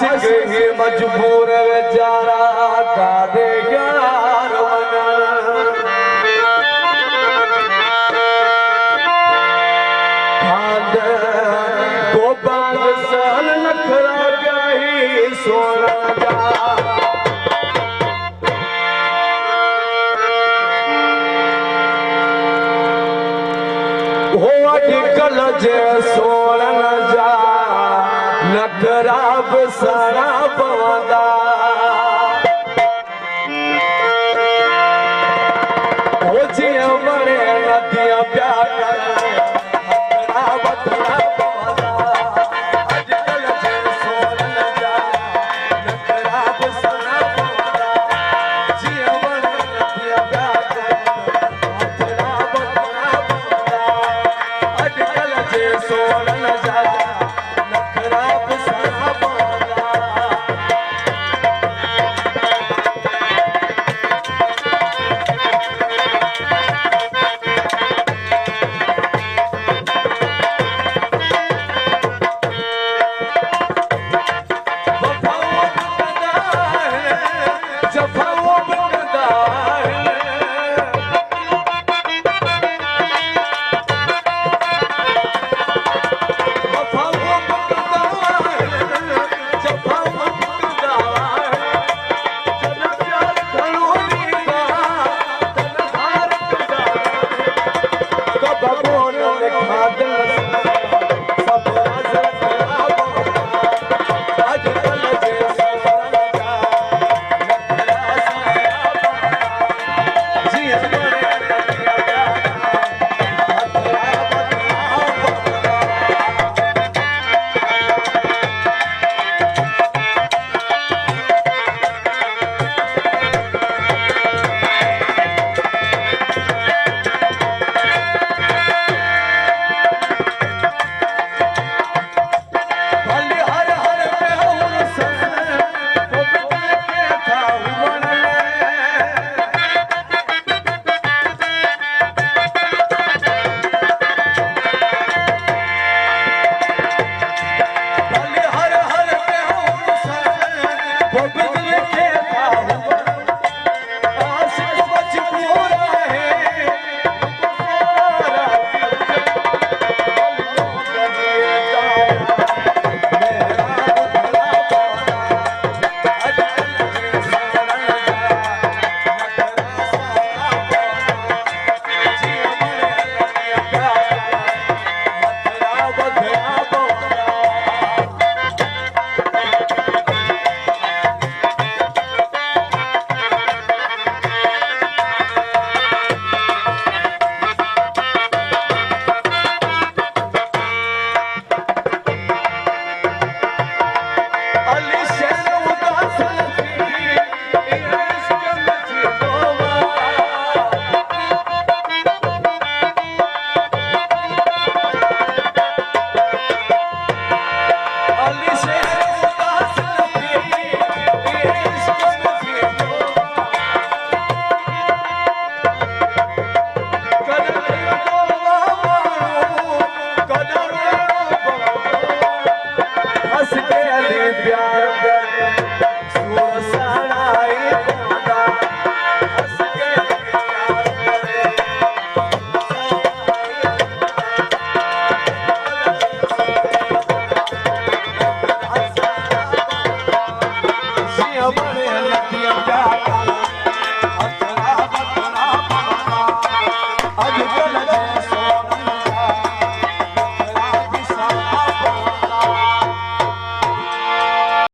आशिक ही मजबूर बेचारा का दे यार गोपाल साल नखरा गई सोना हो अॼुकल्ह जे सोणन जा नखरा बि सणा पवंदा हो जीअं वणे नदीअ पिया नखरा वठणा पवंदा अॼुकल्ह जे सोणन जा नखरा बि सणा पवंदा जीअं वणे नदीअ पिया नखरा वठणा पवंदा अॼुकल्ह जे सोणन जा